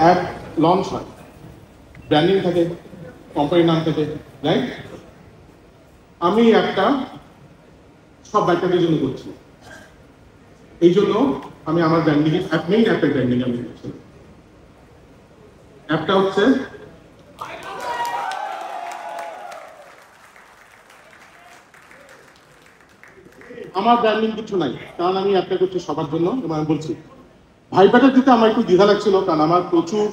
App launch হয়, branding থাকে, কোম্পানির নাম থাকে, রাইট? আমি একটা সব বাইকারদের জন্য করছি, এই জন্য আমি আমার ব্র্যান্ডিং মেইন অ্যাপের ব্র্যান্ডিং আমি করছি। অ্যাপটা হচ্ছে আমার ব্র্যান্ডিং কিছু নাই, কারণ আমি অ্যাপটা করছি সবার জন্য। এবং আমি বলছি ভাইবাটার দিতে আমার একটু দ্বিধা লাগছিল, কারণ আমার প্রচুর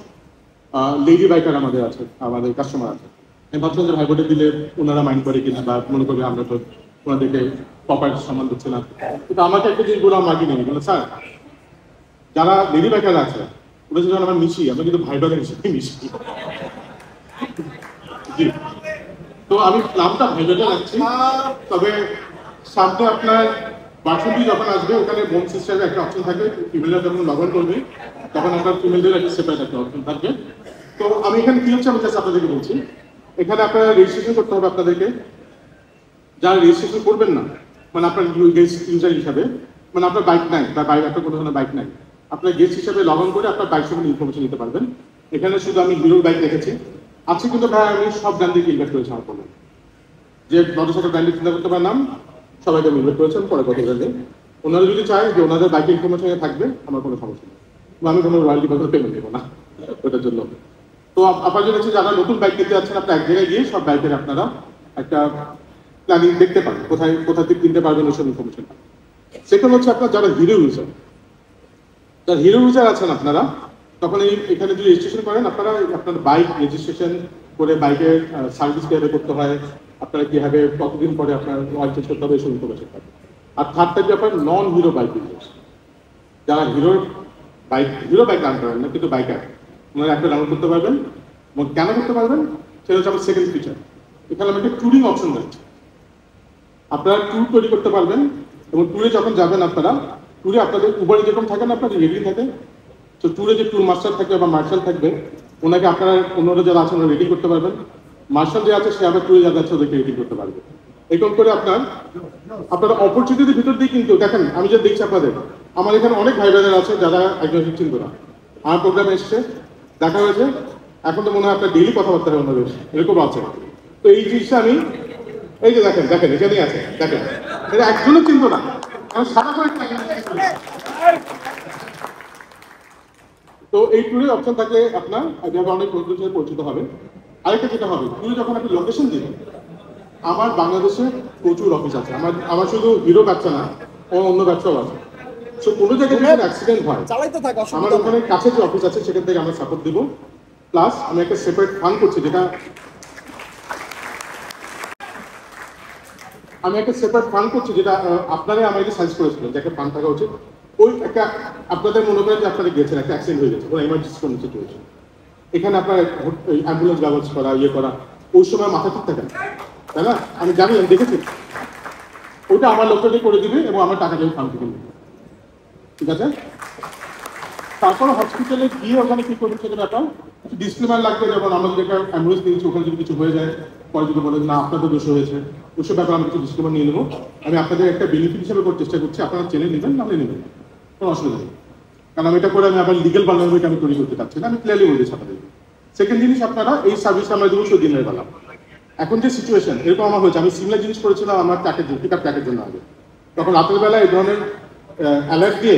লেডি বাইকার আমাদের আছে, আমাদের কাস্টমার আছে। আমি ভাবছিলাম যে ভাইবাটা দিলে ওনারা মাইন্ড করে কিনা, বা মনে করবে আমরা তো ওনাদেরকে প্রপার সম্মান দিচ্ছি না। কিন্তু আমাকে একটা জিনিস বলে আমার নেই, বলে স্যার যারা লেডি বাইকার আছে ওদের যখন আমরা মিশি, আমরা কিন্তু ভাইবারের মিশি। তো আমি নামটা ভাইবাটা রাখছি, তবে সামনে আপনার বাসন্তী যখন আসবে ওখানে বোন সিস্টারের একটা অপশন থাকবে, ফিমেলরা যখন লগ ইন করবে তখন আপনার ফিমেলদের একটা সেপারেট একটা অপশন থাকবে। তো আমি এখানে কি হচ্ছে আমি জাস্ট আপনাদেরকে বলছি, এখানে আপনারা রেজিস্ট্রেশন করতে হবে আপনাদেরকে। যারা রেজিস্ট্রেশন করবেন না, মানে আপনার গেস্ট ইউজার হিসাবে, মানে আপনার বাইক নাই বা আপনার কোনো ধরনের বাইক নাই, আপনার গেস্ট হিসাবে লগ ইন করে আপনার বাইক সম্বন্ধে ইনফরমেশন নিতে পারবেন। এখানে শুধু আমি হিরোর বাইক রেখেছি, আজকে কিন্তু ভাই আমি সব ব্র্যান্ডকে ইনভাইট করেছি আমার ফোনে, যে নতুন সাথে ব্র্যান্ডে চিন্তা করতে পারলাম সবাইকে আমি ইনভাইট করেছেন। পরে কথা বলে ওনারা যদি চায় যে ওনাদের বাইকের ইনফরমেশনে থাকবে, আমার কোনো সমস্যা নেই, আমি কোনো রয়্যালটি বা কোনো পেমেন্ট দেবো না ওটার জন্য। তো আপনার জন্য হচ্ছে যারা নতুন বাইক কিনতে যাচ্ছেন, আপনার এক জায়গায় গিয়ে সব বাইকের আপনারা একটা প্ল্যানিং দেখতে পারেন, কোথায় কোথা থেকে কিনতে পারবেন ওইসব ইনফরমেশন। সেকেন্ড হচ্ছে আপনার যারা হিরো ইউজার, যারা হিরো ইউজার আছেন আপনারা, তখন এখানে যদি রেজিস্ট্রেশন করেন আপনারা আপনার বাইক রেজিস্ট্রেশন করে বাইকের সার্ভিস কিভাবে করতে হয়, আপনারা কিভাবে কতদিন পরে আপনার অয়েল চেঞ্জ করতে হবে, এইসব ইনফরমেশন পাবেন। আর থার্ড থাকবে আপনার নন হিরো বাইক ইউজার্স, যারা হিরো বাইক রান করেন না কিন্তু বাইকার, ওনারা একটা ডাউনলোড করতে পারবেন। এবং কেন করতে পারবেন সেটা হচ্ছে আমার সেকেন্ড ফিচার। এখানে আমি একটা ট্যুরিং অপশন রাখছি, আপনারা ট্যুর তৈরি করতে পারবেন। এবং ট্যুরে যখন যাবেন আপনারা, ট্যুরে আপনাদের উবারে যেরকম থাকে না আপনাদের রেটিং থাকে, তো ট্যুরে যে ট্যুর মাস্টার থাকবে বা মার্শাল থাকবে, ওনাকে আপনারা অন্যরা যারা আছেন ওরা রেটিং করতে পারবেন। মার্শাল যে আছে সে আবার ট্যুরে যারা আছে ওদেরকে রেটিং করতে পারবে। এরকম করে আপনার অপরচুনিটির ভিতর দিয়ে কিন্তু দেখেন, আমি যে দেখছি আপনাদের, আমার এখানে অনেক ভাই বোনেরা আছে যারা একজন চিন্তা না, আমার প্রোগ্রামে এসছে, দেখা হয়েছে, এখন তো মনে হয় আপনার ডেইলি কথাবার্তা হয় ওনাদের, এরকম আছে। তো এই জিনিসটা আমি এই যে দেখেন এখানেই আছে, দেখেন এটা একজনও চিনতো না, আমি সারা করে। তো এই ট্যুরের অপশন থাকলে আপনার অনেক নতুন সাথে পরিচিত হবে। আরেকটা যেটা হবে, ট্যুরে যখন আপনি লোকেশন দিবেন, আমার বাংলাদেশে প্রচুর অফিস আছে, আমার শুধু হিরো ব্যবসা না, আমার অন্য ব্যবসাও আছে। সো কোনো জায়গায় যদি অ্যাক্সিডেন্ট হয়, আমার ওখানে কাছে যে অফিস আছে সেখান থেকে আমরা সাপোর্ট দিব। প্লাস আমি একটা সেপারেট ফান্ড করছি, যেটা আপনারা আমাকে সাজেস্ট করেছিলেন যে একটা ফান্ড থাকা উচিত। ওই একটা আপনাদের মনে করেন যে আপনারা গিয়েছেন, একটা অ্যাক্সিডেন্ট হয়ে গেছে, কোনো এমার্জেন্সি কোনো সিচুয়েশন, এখানে আপনার অ্যাম্বুলেন্স ব্যবস্থা করা, করা, ওই সময় মাথা ঠিক থাকে না, তাই না? আমি জানি, আমি দেখেছি, ওইটা আমার লোকটাকে করে দিবে এবং আমার টাকা দিয়ে ফান্ড থেকে নেবে, ঠিক আছে? তারপরে হসপিটালে গিয়ে ওখানে কি করবে সেটা ব্যাপার ডিসক্লেমার লাগবে, যেমন আমরা যদি একটা অ্যাম্বুলেন্স নিয়েছি, ওখানে যদি কিছু হয়ে যায়, পরে যদি বলেন না আপনাদের দোষ হয়েছে, ওইসব ব্যাপারে আমি কিছু ডিসক্লেমার নিয়ে নেবো। আমি আপনাদের একটা বেনিফিট হিসেবে করার চেষ্টা করছি, আপনারা চেনে নেবেন, নাহলে নেবেন, কোনো অসুবিধা নেই। কারণ আমি এটা করে আমি আবার লিগেল বাংলাদেশকে আমি তৈরি করতে চাচ্ছি না, আমি ক্লিয়ারলি বলছি আপনাদের। সেকেন্ড জিনিস, আপনারা এই সার্ভিস আমরা দেবো দিনের বেলা। এখন যে সিচুয়েশন এরকম আমার হয়েছে, আমি সিমিলার জিনিস করেছিলাম আমার পিকআপ ট্র্যাকের জন্য আগে, তখন রাতের বেলা এই ধরনের অ্যালার্ট দিয়ে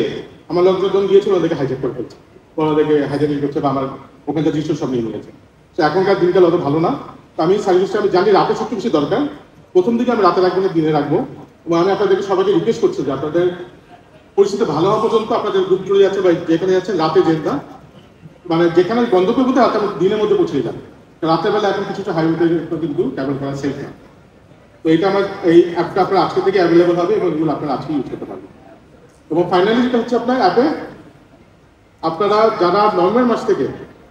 আমার লোকজন গিয়েছিল, ওদেরকে হাইজ্যাক করে ফেলছে, ওদেরকে হাইজ্যাকিং করছে বা আমার ওখানকার জিনিস সব নিয়ে নিয়েছে। তো এখনকার দিনকাল অত ভালো না, তো আমি সার্ভিসটা আমি জানি রাতে সবচেয়ে বেশি দরকার, প্রথম দিকে আমি রাতে রাখবো না, দিনে রাখবো। এবং আমি আপনাদেরকে সবাইকে রিকোয়েস্ট করছি যে আপনাদের পরিস্থিতি ভালো হওয়া পর্যন্ত আপনাদের গ্রুপ চলে যাচ্ছে বা যেখানে যাচ্ছেন রাতে যেতে, মানে যেখানে গন্তব্য করতে রাতে দিনের মধ্যে পৌঁছে যান। রাতের বেলা এখন কিছুটা হাইওয়েতে কিন্তু ট্রাভেল করা সেফ না। তো এটা আমার এই অ্যাপটা আপনার আজকে থেকে অ্যাভেলেবল হবে এবং এগুলো আপনারা আজকে ইউজ করতে পারবেন। এবং ফাইনালি যেটা হচ্ছে আপনার অ্যাপে আপনারা যারা নভেম্বর মাস থেকে,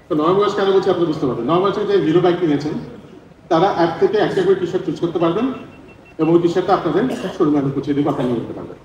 তো নভেম্বর মাস কেন বলছি আপনি বুঝতে পারবেন, নভেম্বর মাসে যে হিরো বাইক কিনেছেন তারা অ্যাপ থেকে একটা করে টি শার্ট চুজ করতে পারবেন এবং ওই টি শার্টটা আপনাদের শোরুমে আমি পৌঁছে দেবো, আপনারা নিয়ে যেতে পারবেন।